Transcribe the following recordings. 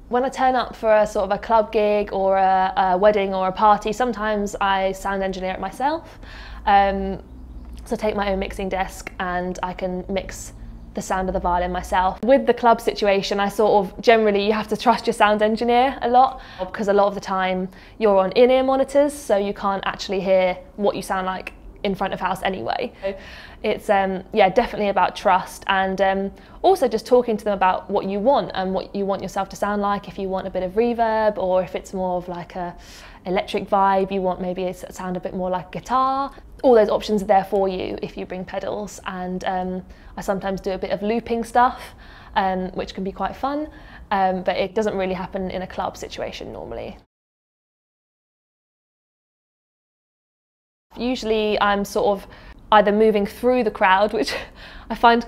When I turn up for a sort of a club gig or a wedding or a party, sometimes I sound engineer it myself. So I take my own mixing desk and I can mix the sound of the violin myself. With the club situation, I sort of generally you have to trust your sound engineer a lot, because a lot of the time you're on in-ear monitors, so you can't actually hear what you sound like in front of house anyway. So it's yeah, definitely about trust, and also just talking to them about what you want and what you want yourself to sound like. If you want a bit of reverb, or if it's more of like a electric vibe, you want maybe it sound a bit more like guitar. All those options are there for you if you bring pedals, and I sometimes do a bit of looping stuff, which can be quite fun, but it doesn't really happen in a club situation normally. Usually I'm sort of either moving through the crowd, which I find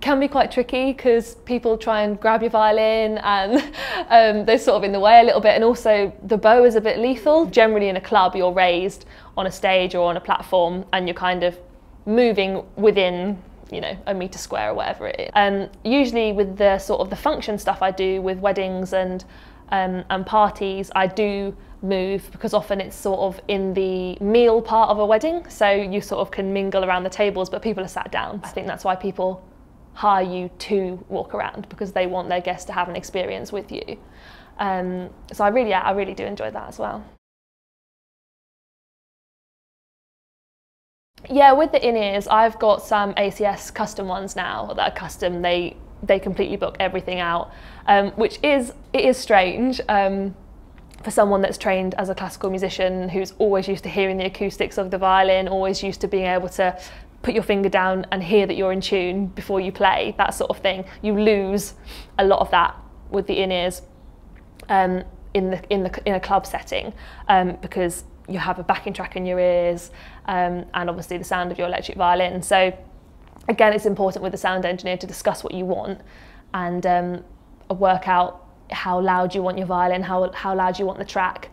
can be quite tricky because people try and grab your violin and they're sort of in the way a little bit, and also the bow is a bit lethal. Generally in a club you're raised on a stage or on a platform and you're kind of moving within, you know, a metre square or whatever it is. Usually with the sort of the function stuff I do with weddings and parties, I do move because often it's sort of in the meal part of a wedding, so you sort of can mingle around the tables but people are sat down. I think that's why people hire you to walk around, because they want their guests to have an experience with you. So I really do enjoy that as well. Yeah, with the in-ears, I've got some ACS custom ones now that are custom. They completely book everything out, which is strange for someone that's trained as a classical musician, who's always used to hearing the acoustics of the violin, always used to being able to put your finger down and hear that you're in tune before you play, that sort of thing. You lose a lot of that with the in-ears in a club setting, because you have a backing track in your ears, and obviously the sound of your electric violin. So again, it's important with the sound engineer to discuss what you want and work out how loud you want your violin, how loud you want the track.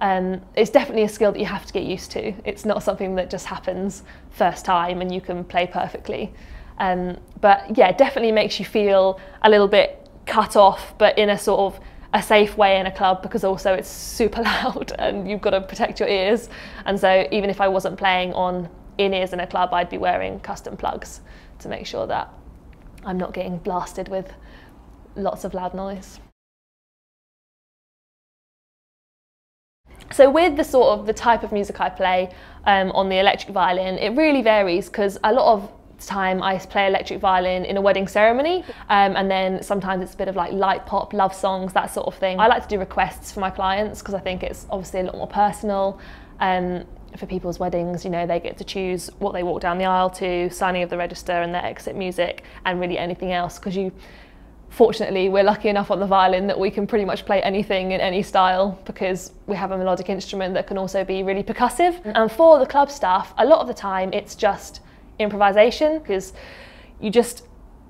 It's definitely a skill that you have to get used to. It's not something that just happens first time and you can play perfectly. But yeah, it definitely makes you feel a little bit cut off, but in a sort of a safe way in a club, because also it's super loud and you've got to protect your ears. And so even if I wasn't playing on in-ears in a club, I'd be wearing custom plugs to make sure that I'm not getting blasted with lots of loud noise. So with the type of music I play on the electric violin, it really varies, because a lot of time I play electric violin in a wedding ceremony, and then sometimes it's a bit of like light pop, love songs, that sort of thing. I like to do requests for my clients because I think it's obviously a lot more personal. For people's weddings, you know, they get to choose what they walk down the aisle to, signing of the register and their exit music, and really anything else, because fortunately, we're lucky enough on the violin that we can pretty much play anything in any style, because we have a melodic instrument that can also be really percussive. And for the club stuff, a lot of the time it's just improvisation, because you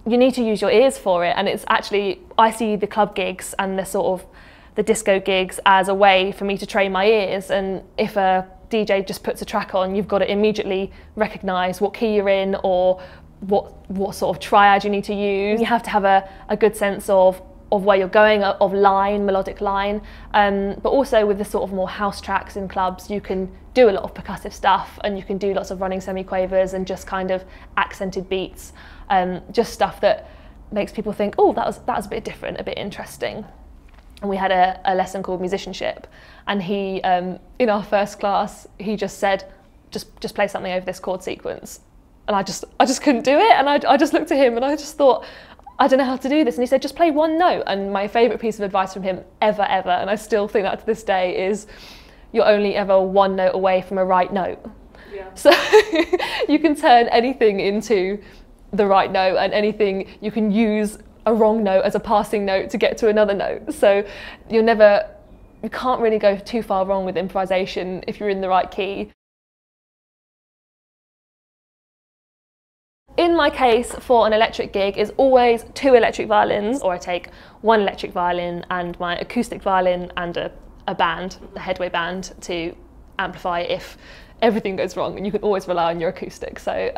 need to use your ears for it. And it's actually, I see the club gigs and the disco gigs as a way for me to train my ears. And if a DJ just puts a track on, you've got to immediately recognise what key you're in or what sort of triad you need to use. You have to have a good sense of where you're going, of line, melodic line, but also with the sort of more house tracks in clubs, you can do a lot of percussive stuff, and you can do lots of running semiquavers and just kind of accented beats, just stuff that makes people think, oh, that was a bit different, a bit interesting. And we had a lesson called musicianship, and he, in our first class, he just said, just play something over this chord sequence. And I just couldn't do it, and I just looked at him and I just thought, I don't know how to do this. And he said, just play one note. And my favourite piece of advice from him ever, and I still think that to this day, is you're only ever one note away from a right note. Yeah. So you can turn anything into the right note, and anything you can use a wrong note as a passing note to get to another note. So you can't really go too far wrong with improvisation if you're in the right key. In my case, for an electric gig, is always 2 electric violins, or I take 1 electric violin and my acoustic violin and a band, a headway band, to amplify if everything goes wrong, and you can always rely on your acoustic. So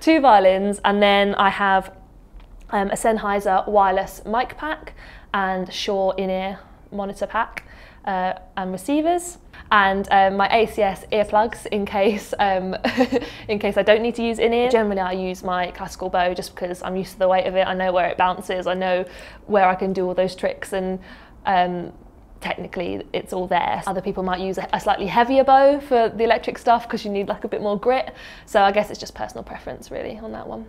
2 violins, and then I have a Sennheiser wireless mic pack, and Shure in-ear monitor pack and receivers, and my ACS earplugs in case in case I don't need to use in-ear. Generally I use my classical bow just because I'm used to the weight of it. I know where it bounces, I know where I can do all those tricks, and technically it's all there. Other people might use a slightly heavier bow for the electric stuff because you need like a bit more grit. So I guess it's just personal preference really on that one.